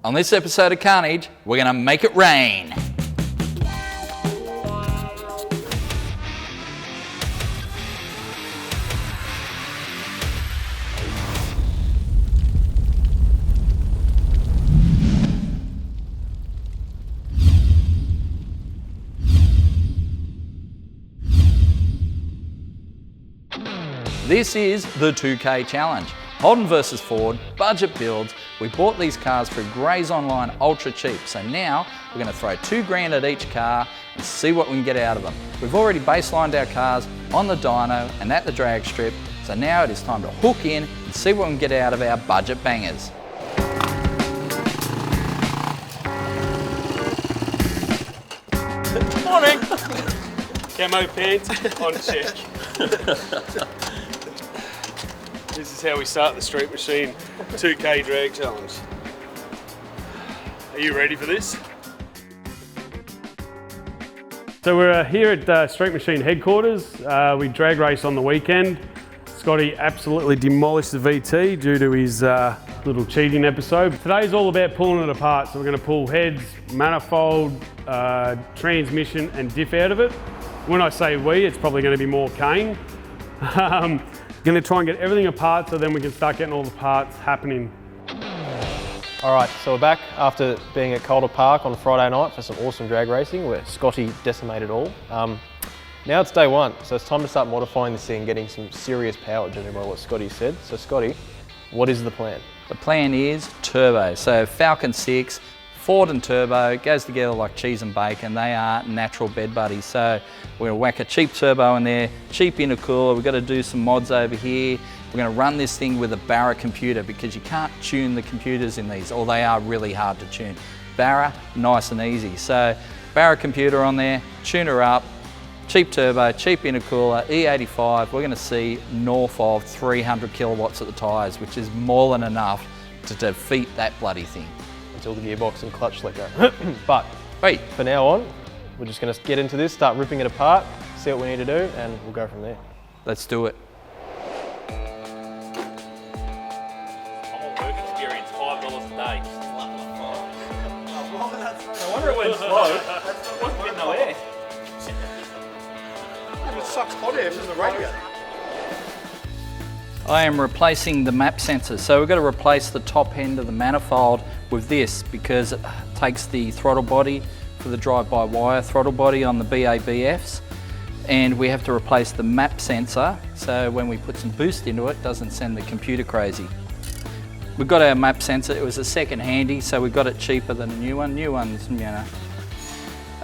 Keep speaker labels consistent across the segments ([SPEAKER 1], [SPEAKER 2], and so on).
[SPEAKER 1] On this episode of Carnage, we're gonna make it rain. This is the 2K challenge. Holden versus Ford, budget builds. We bought these cars through Grays Online ultra cheap. So now we're gonna throw $2,000 at each car and see what we can get out of them. We've already baselined our cars on the dyno and at the drag strip. So now it is time to hook in and see what we can get out of our budget bangers.
[SPEAKER 2] Morning! Camo pants on check. This is how we start the Street Machine 2K drag challenge. Are you ready for this? So we're here at Street Machine headquarters. We drag race on the weekend. Scotty absolutely demolished the VT due to his little cheating episode. Today's all about pulling it apart. So we're going to pull heads, manifold, transmission and diff out of it. When I say we, it's probably going to be more Kane. Going to try and get everything apart so then we can start getting all the parts happening.
[SPEAKER 3] All right, so we're back after being at Calder Park on Friday night for some awesome drag racing where Scotty decimated all. Now it's day one, so it's time to start modifying this thing and getting some serious power, judging by what Scotty said. So Scotty, what is the plan?
[SPEAKER 1] The plan is turbo. So Falcon 6, Ford and turbo, goes together like cheese and bacon. They are natural bed buddies. So we're gonna whack a cheap turbo in there, cheap intercooler. We've got to do some mods over here. We're gonna run this thing with a Barra computer because you can't tune the computers in these, or they are really hard to tune. Barra, nice and easy. So Barra computer on there, tune her up, cheap turbo, cheap intercooler, E85. We're gonna see north of 300 kilowatts at the tires, which is more than enough to defeat that bloody thing.
[SPEAKER 3] Until the gearbox and clutch let go. But
[SPEAKER 1] wait,
[SPEAKER 3] for now on, we're just going to get into this, start ripping it apart, see what we need to do, and we'll go from there.
[SPEAKER 1] Let's do it.
[SPEAKER 2] I'm on work experience, $5 a day.
[SPEAKER 4] I wonder it went slow. Wasn't getting no air. It sucks hot air from the radiator.
[SPEAKER 1] I am replacing the map sensor. So we've got to replace the top end of the manifold with this because it takes the throttle body for the drive-by-wire throttle body on the BABFs, and we have to replace the map sensor so when we put some boost into it doesn't send the computer crazy. We've got our map sensor. It was a second handy, so we got it cheaper than a new one. New one's, you know,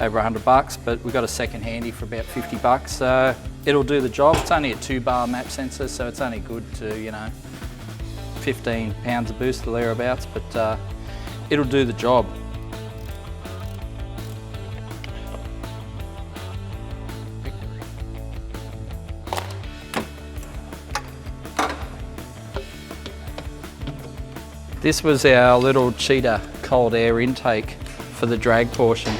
[SPEAKER 1] over $100, but we got a second handy for about $50. So it'll do the job. It's only a 2-bar map sensor, so it's only good to, you know, 15 pounds of boost or thereabouts, but it'll do the job. This was our little cheetah cold air intake for the drag portion.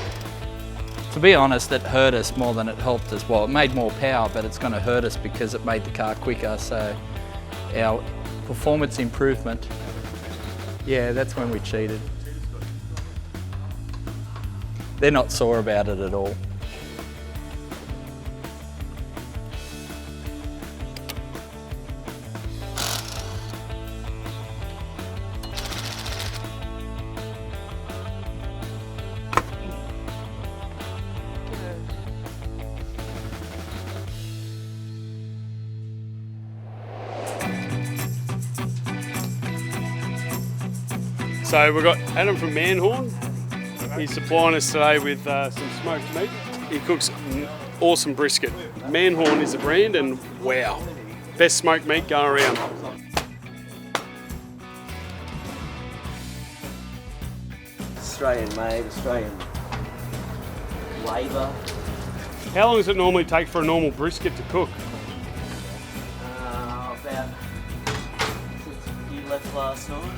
[SPEAKER 1] To be honest, it hurt us more than it helped us. Well, it made more power, but it's going to hurt us because it made the car quicker. So our performance improvement, yeah, that's when we cheated. They're not sore about it at all.
[SPEAKER 2] So we've got Adam from Manhorn. He's supplying us today with some smoked meat. He cooks awesome brisket. Manhorn is the brand, and wow, best smoked meat going around.
[SPEAKER 5] Australian made, Australian labour.
[SPEAKER 2] How long does it normally take for a normal brisket to cook?
[SPEAKER 5] About you left last night.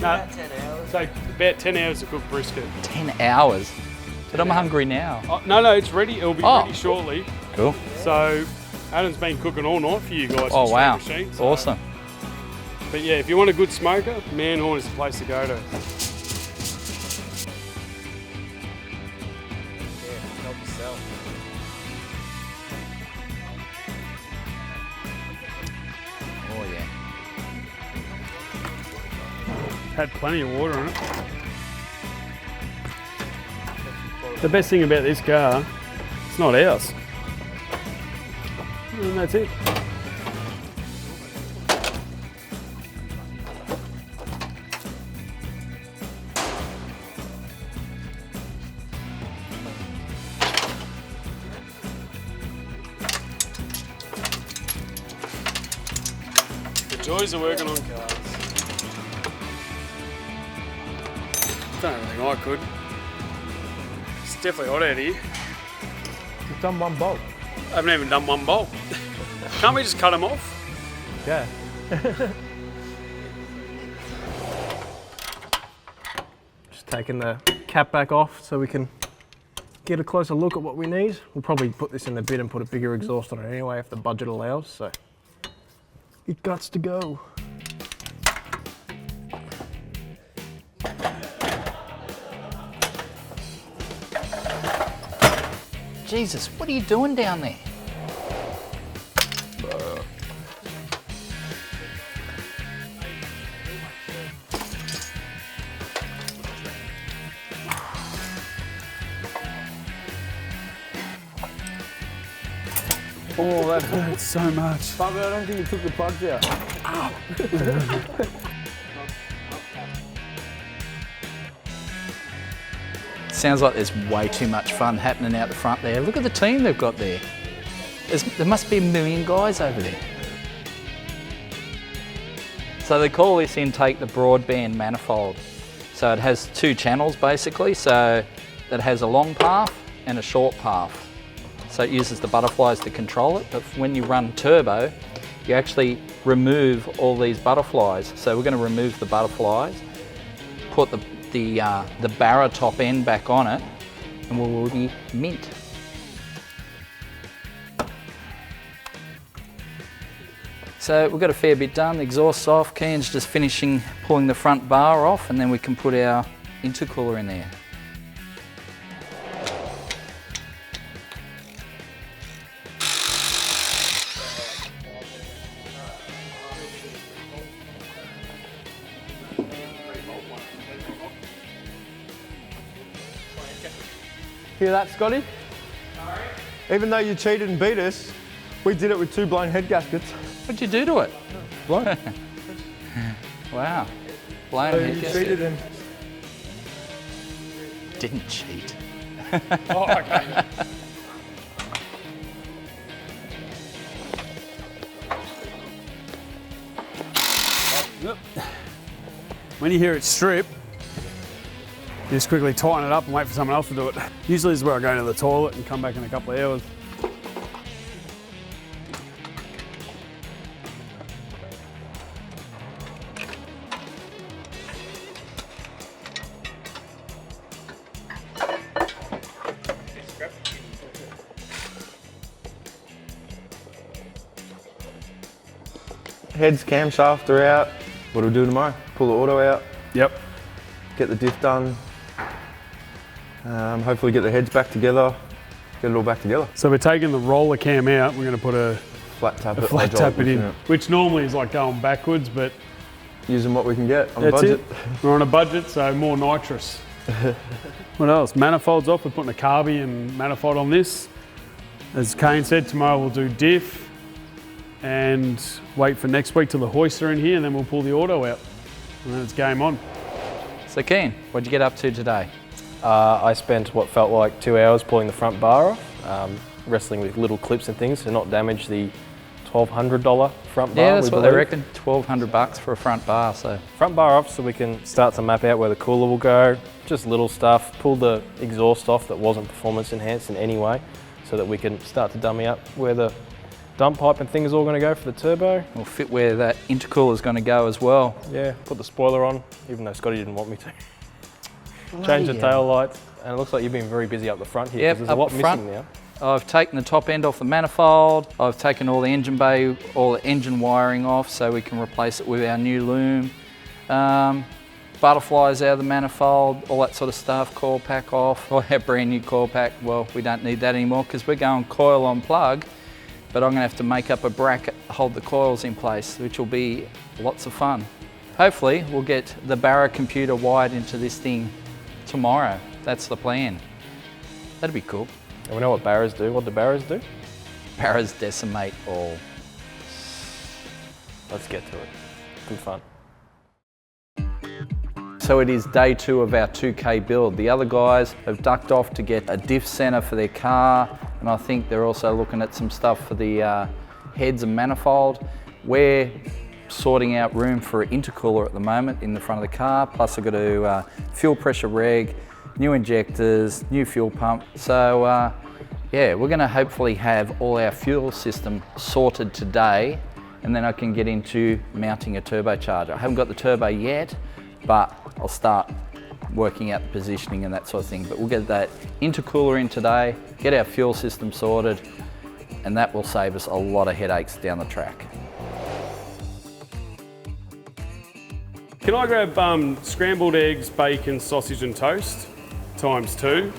[SPEAKER 2] No,
[SPEAKER 5] About 10 hours.
[SPEAKER 2] so about 10 hours to cook brisket.
[SPEAKER 1] 10 hours? But I'm hungry now.
[SPEAKER 2] Oh, no, it's ready. It'll be ready shortly.
[SPEAKER 1] Cool.
[SPEAKER 2] So Adam's been cooking all night for you guys.
[SPEAKER 1] Oh wow,
[SPEAKER 2] Street Machine,
[SPEAKER 1] awesome.
[SPEAKER 2] But yeah, if you want a good smoker, Manhorn is the place to go to. Had plenty of water on it. The best thing about this car, it's not ours. And that's it. The joys of working on cars. Don't think I could. It's definitely hot out here.
[SPEAKER 3] You've done one bolt.
[SPEAKER 2] I haven't even done one bolt. Can't we just cut them off?
[SPEAKER 3] Yeah. Just taking the cap back off so we can get a closer look at what we need. We'll probably put this in the bin and put a bigger exhaust on it anyway if the budget allows, so it guts to go.
[SPEAKER 1] Jesus, what are you doing down there?
[SPEAKER 2] Oh, that hurts so much.
[SPEAKER 3] Bubba, I don't think you took the plugs out.
[SPEAKER 1] Sounds like there's way too much fun happening out the front there. Look at the team they've got there. There must be a million guys over there. So they call this intake the broadband manifold. So it has two channels basically. So it has a long path and a short path. So it uses the butterflies to control it. But when you run turbo, you actually remove all these butterflies. So we're going to remove the butterflies, put the barra top end back on it, and we'll be mint. So we've got a fair bit done. The exhaust's off. Kian's just finishing pulling the front bar off, and then we can put our intercooler in there.
[SPEAKER 3] Hear that, Scotty? Sorry? Even though you cheated and beat us, we did it with 2 blown head gaskets.
[SPEAKER 1] What'd you do to it?
[SPEAKER 3] Blown.
[SPEAKER 1] Wow. Blown
[SPEAKER 3] So
[SPEAKER 1] head
[SPEAKER 3] you
[SPEAKER 1] gasket.
[SPEAKER 3] cheated and...
[SPEAKER 1] Didn't cheat.
[SPEAKER 2] Oh, okay. When you hear it strip, you just quickly tighten it up and wait for someone else to do it. Usually this is where I go to the toilet and come back in a couple of hours.
[SPEAKER 3] Heads, camshaft are out. What do we do tomorrow? Pull the auto out,
[SPEAKER 2] Yep.
[SPEAKER 3] get the diff done. Hopefully get the heads back together, get it all back together.
[SPEAKER 2] So we're taking the roller cam out. We're going to put a
[SPEAKER 3] Flat tap it.
[SPEAKER 2] flat tap it in,
[SPEAKER 3] Yeah.
[SPEAKER 2] which normally is like going backwards, but
[SPEAKER 3] Using what we can get on a
[SPEAKER 2] that's
[SPEAKER 3] budget.
[SPEAKER 2] it. We're on a budget, so more nitrous. What else? Manifolds off. We're putting a carby and manifold on this. As Kane said, tomorrow we'll do diff and wait for next week till the hoists are in here, and then we'll pull the auto out. And then it's game on.
[SPEAKER 1] So Kian, what'd you get up to today?
[SPEAKER 3] I spent what felt like 2 hours pulling the front bar off, wrestling with little clips and things to not damage the $1,200 front bar.
[SPEAKER 1] Yeah, that's
[SPEAKER 3] we
[SPEAKER 1] what they
[SPEAKER 3] believe.
[SPEAKER 1] reckon. $1,200 for a front bar. So
[SPEAKER 3] Front bar off so we can start to map out where the cooler will go. Just little stuff. Pull the exhaust off that wasn't performance enhanced in any way so that we can start to dummy up where the dump pipe and things are all going to go for the turbo.
[SPEAKER 1] we'll fit where that intercooler is going to go as well.
[SPEAKER 3] Yeah, put the spoiler on, even though Scotty didn't want me to. Change the tail lights, and it looks like you've been very busy up the front here
[SPEAKER 1] Yep,
[SPEAKER 3] because there's a
[SPEAKER 1] up
[SPEAKER 3] lot
[SPEAKER 1] the front.
[SPEAKER 3] missing now.
[SPEAKER 1] I've taken the top end off the manifold. I've taken all the engine bay, all the engine wiring off so we can replace it with our new loom. Butterflies out of the manifold, all that sort of stuff, coil pack off. Our brand new coil pack, well, we don't need that anymore because we're going coil on plug, but I'm gonna have to make up a bracket to hold the coils in place, which will be lots of fun. hopefully we'll get the Barra computer wired into this thing tomorrow. That's the plan. That'd be cool.
[SPEAKER 3] And we know what barras do. What do barras do?
[SPEAKER 1] Barras decimate all.
[SPEAKER 3] Let's get to it. Good fun.
[SPEAKER 1] So it is day 2 of our 2K build. The other guys have ducked off to get a diff center for their car, and I think they're also looking at some stuff for the heads and manifold. We're sorting out room for an intercooler at the moment in the front of the car, plus I've got to fuel pressure reg, new injectors, new fuel pump. So yeah, we're going to hopefully have all our fuel system sorted today, and then I can get into mounting a turbocharger. I haven't got the turbo yet, but I'll start working out the positioning and that sort of thing. But we'll get that intercooler in today, get our fuel system sorted, and that will save us a lot of headaches down the track.
[SPEAKER 2] Can I grab scrambled eggs, bacon, sausage and toast, ×2?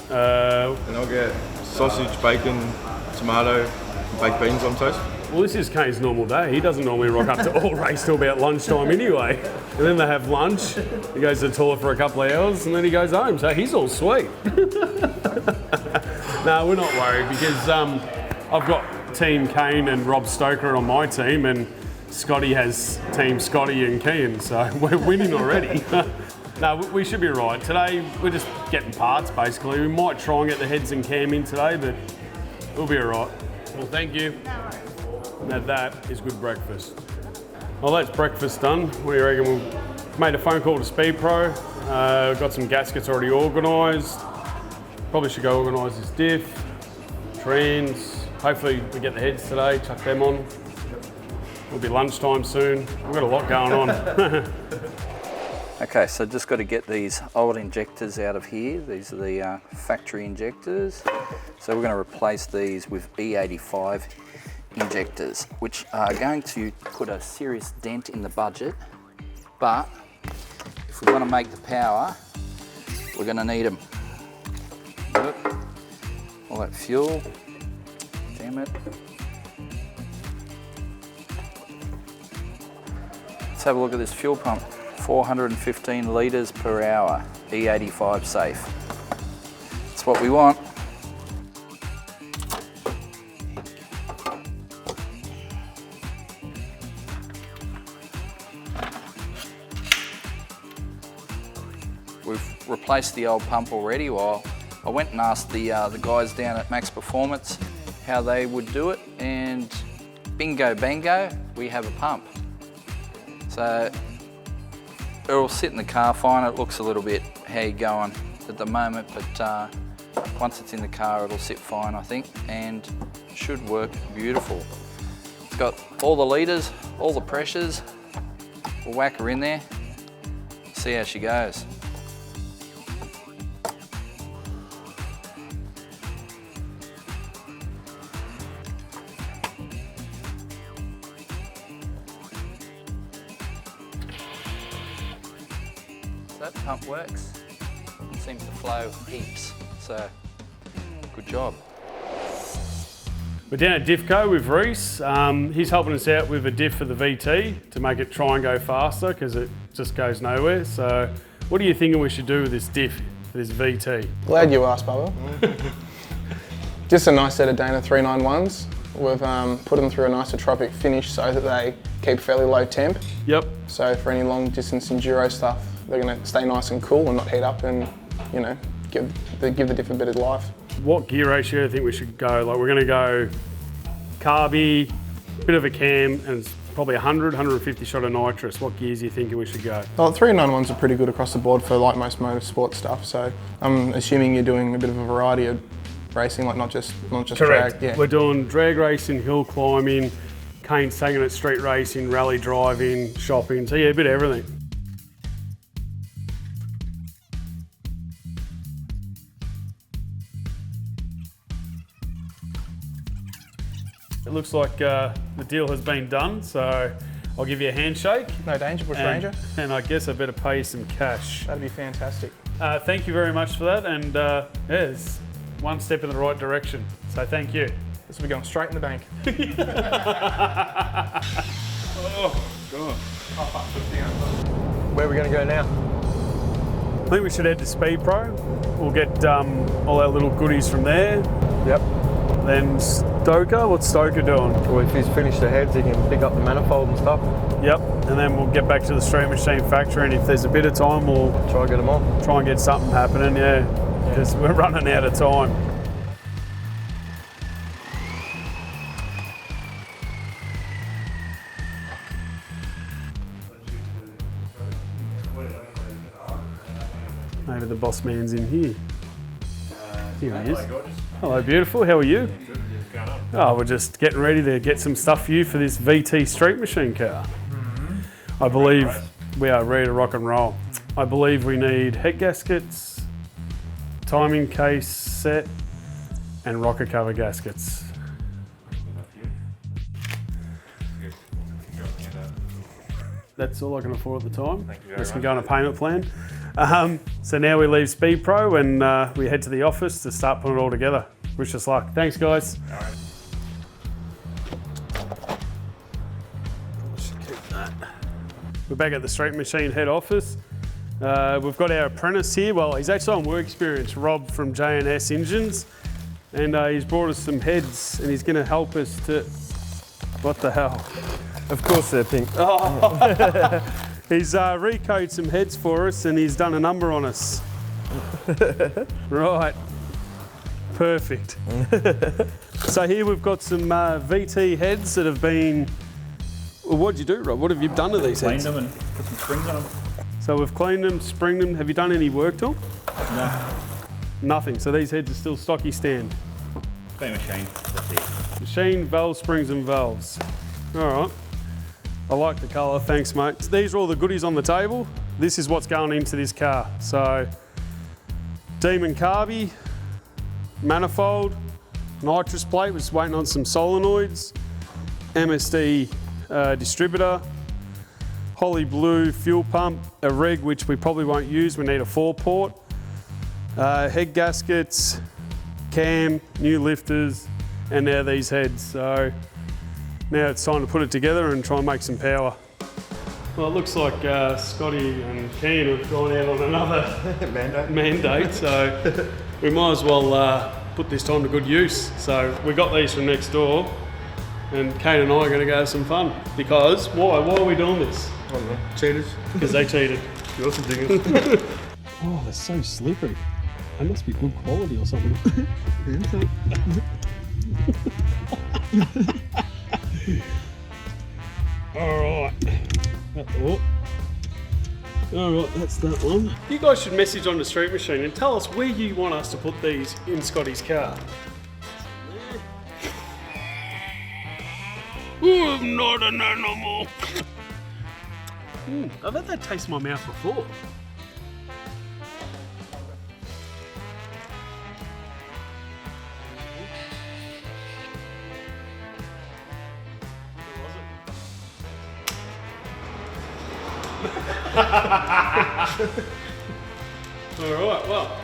[SPEAKER 6] And I'll get sausage, bacon, tomato, and baked beans on toast.
[SPEAKER 2] Well, this is Kane's normal day. He doesn't normally rock up to all race till about lunchtime anyway. And then they have lunch, he goes to the toilet for a couple of hours, and then he goes home. So he's all sweet. No, we're not worried because I've got Team Kane and Rob Stoker on my team, and Scotty has Team Scotty and Kian, so we're winning already. No, we should be right. Today, we're just getting parts, basically. We might try and get the heads and cam in today, but we'll be all right. Well, thank you. Now that is good breakfast. Well, that's breakfast done. What do you reckon? We've made a phone call to Speed Pro. Got some gaskets already organised. Probably should go organise this diff, trans. Hopefully we get the heads today, chuck them on. It'll be lunchtime soon. We've got a lot going on.
[SPEAKER 1] Okay, so just got to get these old injectors out of here. These are the factory injectors. So we're going to replace these with E85 injectors, which are going to put a serious dent in the budget. But if we want to make the power, we're going to need them. All that fuel, damn it. Let's have a look at this fuel pump. 415 litres per hour, E85 safe. That's what we want. We've replaced the old pump already. Well, I went and asked the guys down at Max Performance how they would do it, and bingo bango, we have a pump. So it'll sit in the car fine. It looks a little bit how you going at the moment, but once it's in the car, it'll sit fine, I think, and should work beautiful. It's got all the litres, all the pressures. We'll whack her in there, see how she goes. That pump works. It seems to flow heaps, so good job.
[SPEAKER 2] We're down at Diffco with Reese. He's helping us out with a diff for the VT to make it try and go faster because it just goes nowhere. So what are you thinking we should do with this diff for this VT?
[SPEAKER 7] Glad you asked, Bubba. Just a nice set of Dyno 391s. We've put them through a isotropic finish so that they keep fairly low temp.
[SPEAKER 2] Yep.
[SPEAKER 7] So for any long distance enduro stuff, they're going to stay nice and cool and not heat up, and you know, give the diff a bit of life.
[SPEAKER 2] What gear ratio do you think we should go? Like, we're going to go carby, bit of a cam, and it's probably 100, 150 shot of nitrous. What gears are you thinking we should go?
[SPEAKER 7] Well, 391s are pretty good across the board for like most motorsport stuff. So I'm assuming you're doing a bit of a variety of racing, like not just
[SPEAKER 2] Correct.
[SPEAKER 7] drag. Yeah.
[SPEAKER 2] We're doing drag racing, hill climbing, Kane's taking it street racing, rally driving, shopping. So yeah, a bit of everything. It looks like the deal has been done, so I'll give you a handshake.
[SPEAKER 7] No danger, Bush Ranger.
[SPEAKER 2] And I guess I better pay you some cash.
[SPEAKER 7] That'd be fantastic.
[SPEAKER 2] Thank you very much for that, and yeah, it's one step in the right direction, so thank you.
[SPEAKER 7] This will be going straight in the bank.
[SPEAKER 6] Oh, God.
[SPEAKER 3] Where are we going to go now?
[SPEAKER 2] I think we should head to Speed Pro. We'll get all our little goodies from there.
[SPEAKER 3] Yep.
[SPEAKER 2] Then Stoker, what's Stoker doing?
[SPEAKER 3] Well, if he's finished the heads, he can pick up the manifold and stuff.
[SPEAKER 2] Yep, and then we'll get back to the Street Machine factory, and if there's a bit of time, we'll
[SPEAKER 3] Try and get them on.
[SPEAKER 2] try and get something happening, yeah, because we're running out of time. Maybe the boss man's in here. Here he is. Hello, beautiful. How are you? Oh, we're just getting ready to get some stuff for you for this VT Street Machine car. I believe we are ready to rock and roll. I believe we need head gaskets, timing case set, and rocker cover gaskets. That's all I can afford at the time. Let's go on a payment plan. So now we leave Speed Pro and we head to the office to start putting it all together. Wish us luck. Thanks, guys. We're back at the Street Machine head office. We've got our apprentice here. Well, he's actually on work experience, Rob from J&S Engines. And he's brought us some heads and he's going to help us to... What the hell?
[SPEAKER 3] Of course they're pink.
[SPEAKER 2] He's recoated some heads for us and he's done a number on us. Right. Perfect. So here we've got some VT heads that have been... Well, what did you do, Rob? What have you done to these heads?
[SPEAKER 4] Cleaned them and put some springs on them.
[SPEAKER 2] So we've cleaned them, springed them. Have you done any work to them?
[SPEAKER 4] No.
[SPEAKER 2] Nothing. So these heads are still stocky stand.
[SPEAKER 4] Clean machine. That's it.
[SPEAKER 2] Machine, valves, springs and valves. All right. I like the colour, thanks mate. These are all the goodies on the table. This is what's going into this car. So, Demon carby, manifold, nitrous plate, we're just waiting on some solenoids, MSD distributor, Holly Blue fuel pump, a reg which we probably won't use, we need a 4-port, head gaskets, cam, new lifters, and now these heads. So now it's time to put it together and try and make some power. Well, it looks like Scotty and Kian have gone out on another mandate, so we might as well put this time to good use. So we got these from next door, and Kane and I are going to go have some fun. Because, why? Why are we doing this?
[SPEAKER 6] I don't know. Cheaters.
[SPEAKER 2] Because they cheated.
[SPEAKER 6] You also digging.
[SPEAKER 2] Oh, they're so slippery. They must be good quality or something. Alright. Alright, that's that one. You guys should message on the Street Machine and tell us where you want us to put these in Scotty's car. Oh, I'm not an animal. I've had that taste in my mouth before. Alright, well,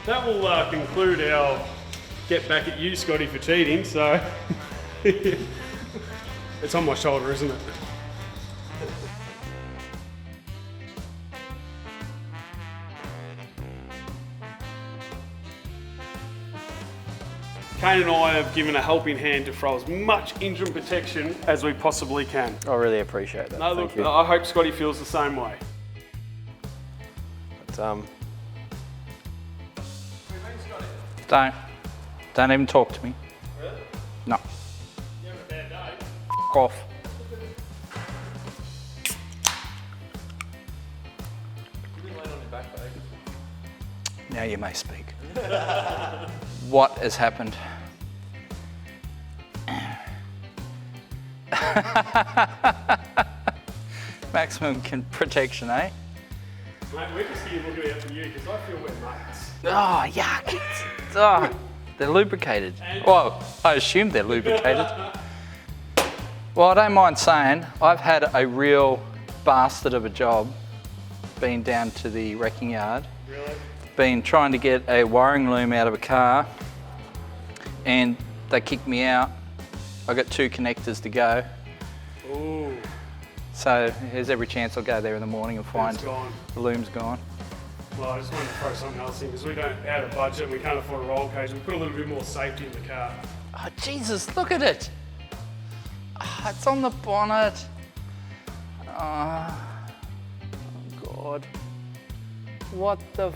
[SPEAKER 2] that will conclude our get back at you, Scotty, for cheating, so it's on my shoulder, isn't it? Kane and I have given a helping hand to throw as much engine protection as we possibly can.
[SPEAKER 3] I really appreciate that.
[SPEAKER 2] No,
[SPEAKER 3] Thank
[SPEAKER 2] look,
[SPEAKER 3] you.
[SPEAKER 2] I hope Scotty feels the same way.
[SPEAKER 3] But,
[SPEAKER 1] Don't even talk to me.
[SPEAKER 2] Really?
[SPEAKER 1] No.
[SPEAKER 2] You have a bad day.
[SPEAKER 1] F off. Now you may speak. What has happened? Maximum protection, eh?
[SPEAKER 2] Mate, we're just here looking out for you because I feel we're mates.
[SPEAKER 1] Oh, yuck. Oh, they're lubricated. Well, I assume they're lubricated. Well, I don't mind saying, I've had a real bastard of a job being down to the wrecking yard.
[SPEAKER 2] Really?
[SPEAKER 1] Been trying to get a wiring loom out of a car and they kicked me out. I got 2 connectors to go.
[SPEAKER 2] Ooh.
[SPEAKER 1] So there's every chance I'll go there in the morning and find
[SPEAKER 2] It's gone.
[SPEAKER 1] the loom's gone.
[SPEAKER 2] Well, I just wanted to throw something else in because we don't have a budget and we can't afford a roll cage. We put a little bit more safety in the car.
[SPEAKER 1] Oh, Jesus, look at it. Oh, it's on the bonnet. Oh, God. What the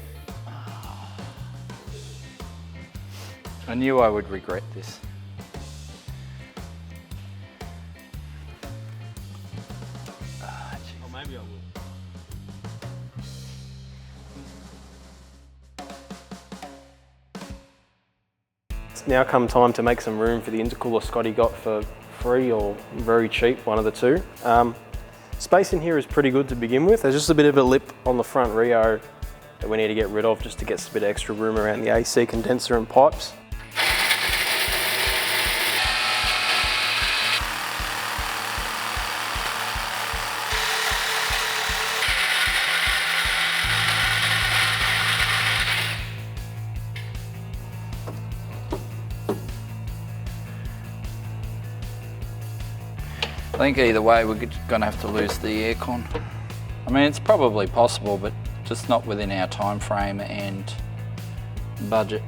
[SPEAKER 1] I knew I would regret this.
[SPEAKER 3] Or maybe I will. It's now come time to make some room for the intercooler Scotty got for free or very cheap, one of the two. Space in here is pretty good to begin with. There's just a bit of a lip on the front Rio that we need to get rid of just to get a bit of extra room around the AC condenser and pipes.
[SPEAKER 1] I think either way we're gonna have to lose the aircon. I mean, it's probably possible, but just not within our time frame and budget.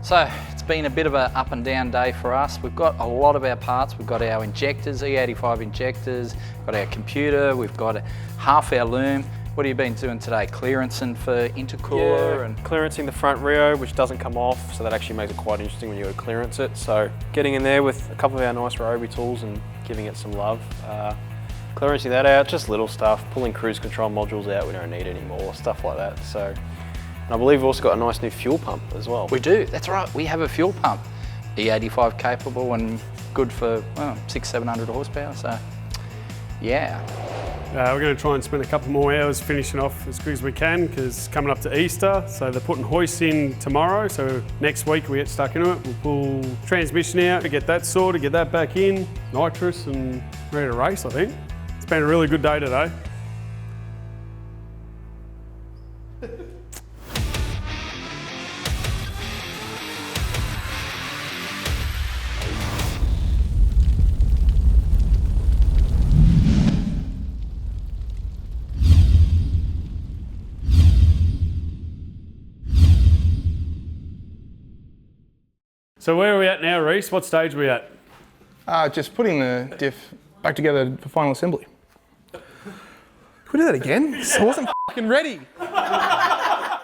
[SPEAKER 1] So it's been a bit of an up and down day for us. We've got a lot of our parts. We've got our injectors, E85 injectors, got our computer, we've got half our loom. What have you been doing today? Clearancing for intercooler?
[SPEAKER 3] Yeah,
[SPEAKER 1] and
[SPEAKER 3] clearancing the front Rio, which doesn't come off, so that actually makes it quite interesting when you clearance it. So getting in there with a couple of our nice Ryobi tools and giving it some love. Clearancing that out, just little stuff, pulling cruise control modules out we don't need anymore, stuff like that. So. And I believe we've also got a nice new fuel pump as well.
[SPEAKER 1] We do, that's right. We have a fuel pump, E85 capable and good for 600-700 horsepower. So, yeah.
[SPEAKER 2] We're going to try and spend a couple more hours finishing off as quick as we can because coming up to Easter, so they're putting hoists in tomorrow. So next week we get stuck into it. We'll pull transmission out to get that sorted, get that back in, nitrous, and ready to race. I think it's been a really good day today. So where are we at now, Reese? What stage are we at?
[SPEAKER 7] Just putting the diff back together for final assembly. Can we do that again? I wasn't f***ing ready.